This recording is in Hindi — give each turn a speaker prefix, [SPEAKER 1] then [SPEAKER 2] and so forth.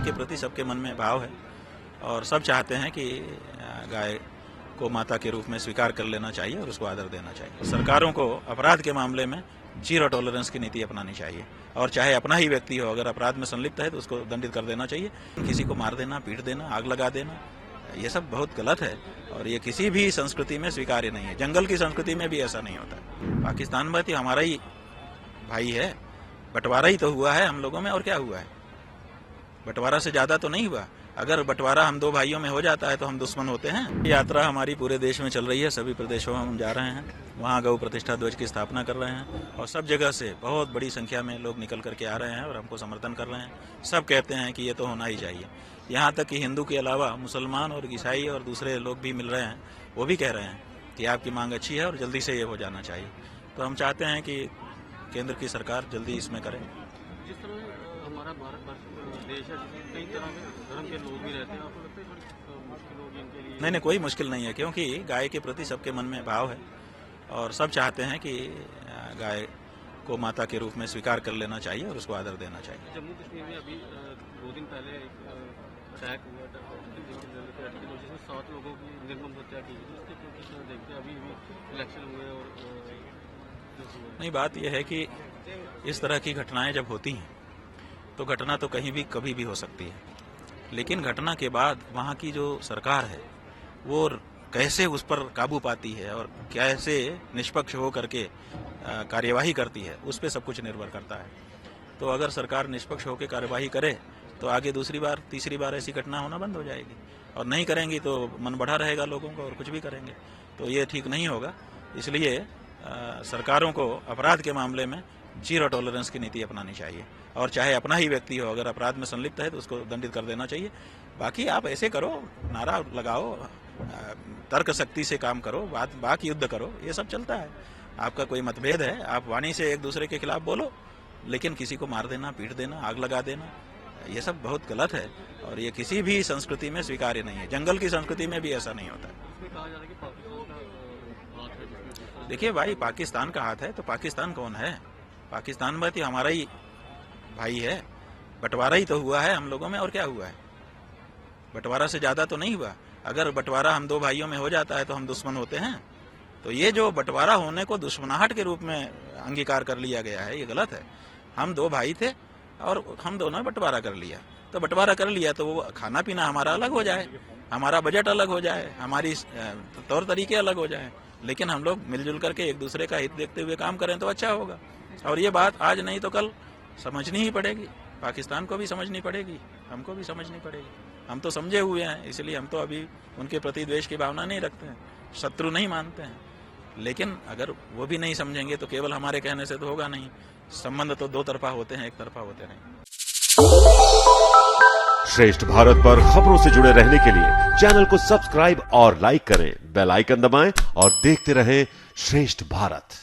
[SPEAKER 1] के प्रति सबके मन में भाव है और सब चाहते हैं कि गाय को माता के रूप में स्वीकार कर लेना चाहिए और उसको आदर देना चाहिए। सरकारों को अपराध के मामले में 0 टॉलरेंस की नीति अपनानी चाहिए और चाहे अपना ही व्यक्ति हो, अगर अपराध में संलिप्त है तो उसको दंडित कर देना चाहिए। किसी को मार देना, पीट देना, आग लगा देना, ये सब बहुत गलत है और ये किसी भी संस्कृति में स्वीकार्य नहीं है। जंगल की संस्कृति में भी ऐसा नहीं होता। पाकिस्तान में तो हमारा ही भाई है, बंटवारा ही तो हुआ है हम लोगों में, और क्या हुआ है? बंटवारा से ज्यादा तो नहीं हुआ। अगर बंटवारा हम 2 भाइयों में हो जाता है तो हम दुश्मन होते हैं। यात्रा हमारी पूरे देश में चल रही है, सभी प्रदेशों में हम जा रहे हैं, वहाँ गौ प्रतिष्ठा ध्वज की स्थापना कर रहे हैं और सब जगह से बहुत बड़ी संख्या में लोग निकल करके आ रहे हैं और हमको समर्थन कर रहे हैं। सब कहते हैं कि ये तो होना ही चाहिए। यहाँ तक कि हिंदू के अलावा मुसलमान और ईसाई और दूसरे लोग भी मिल रहे हैं, वो भी कह रहे हैं कि आपकी मांग अच्छी है और जल्दी से ये हो जाना चाहिए। तो हम चाहते हैं कि केंद्र की सरकार जल्दी इसमें करे।
[SPEAKER 2] जिस तरह हमारा भारत देश है, कई तरह के धर्म के लोग भी रहते हैं, आपको लगता है बड़ी मुश्किल होगी इनके लिए?
[SPEAKER 1] नहीं, कोई मुश्किल नहीं है, क्योंकि गाय के प्रति सबके मन में भाव है और सब चाहते हैं कि गाय को माता के रूप में स्वीकार कर लेना चाहिए और उसको आदर देना चाहिए।
[SPEAKER 2] जम्मू कश्मीर में अभी 2 दिन पहले एक अटैक हुआ जिसमें 7 लोगों की निर्मम हत्या की। उसके देखते हैं अभी इलेक्शन हुए और
[SPEAKER 1] नहीं, बात यह है कि इस तरह की घटनाएं जब होती हैं तो घटना तो कहीं भी कभी भी हो सकती है, लेकिन घटना के बाद वहाँ की जो सरकार है वो कैसे उस पर काबू पाती है और कैसे निष्पक्ष हो करके कार्यवाही करती है, उस पर सब कुछ निर्भर करता है। तो अगर सरकार निष्पक्ष होकर कार्यवाही करे तो आगे दूसरी बार, तीसरी बार ऐसी घटना होना बंद हो जाएगी, और नहीं करेंगी तो मन बढ़ा रहेगा लोगों को और कुछ भी करेंगे, तो ये ठीक नहीं होगा। इसलिए सरकारों को अपराध के मामले में 0 टॉलरेंस की नीति अपनानी चाहिए और चाहे अपना ही व्यक्ति हो, अगर अपराध में संलिप्त है तो उसको दंडित कर देना चाहिए। बाकी आप ऐसे करो, नारा लगाओ, तर्क शक्ति से काम करो, बात युद्ध करो, ये सब चलता है। आपका कोई मतभेद है, आप वाणी से एक दूसरे के खिलाफ बोलो, लेकिन किसी को मार देना, पीट देना, आग लगा देना, ये सब बहुत गलत है और ये किसी भी संस्कृति में स्वीकार्य नहीं है। जंगल की संस्कृति में भी ऐसा नहीं होता। देखिए भाई, पाकिस्तान का हाथ है तो पाकिस्तान कौन है? पाकिस्तान में तो हमारा ही भाई है, बंटवारा ही तो हुआ है हम लोगों में, और क्या हुआ है? बंटवारा से ज्यादा तो नहीं हुआ। अगर बंटवारा हम 2 भाइयों में हो जाता है तो हम दुश्मन होते हैं। तो ये जो बंटवारा होने को दुश्मनाहट के रूप में अंगीकार कर लिया गया है, ये गलत है। हम 2 भाई थे और हम दोनों बंटवारा कर लिया, तो बंटवारा कर लिया तो वो खाना पीना हमारा अलग हो जाए, हमारा बजट अलग हो जाए, हमारी तौर तरीके अलग हो जाए, लेकिन हम लोग मिलजुल करके एक दूसरे का हित देखते हुए काम करें तो अच्छा होगा। और ये बात आज नहीं तो कल समझनी ही पड़ेगी, पाकिस्तान को भी समझनी पड़ेगी, हमको भी समझनी पड़ेगी। हम तो समझे हुए हैं, इसलिए हम तो अभी उनके प्रति द्वेष की भावना नहीं रखते हैं, शत्रु नहीं मानते हैं। लेकिन अगर वो भी नहीं समझेंगे तो केवल हमारे कहने से तो होगा नहीं। संबंध तो 2 तरफा होते हैं, एक तरफा होते नहीं।
[SPEAKER 3] श्रेष्ठ भारत पर खबरों से जुड़े रहने के लिए चैनल को सब्सक्राइब और लाइक करें, बेल आइकन दबाएं और देखते रहें श्रेष्ठ भारत।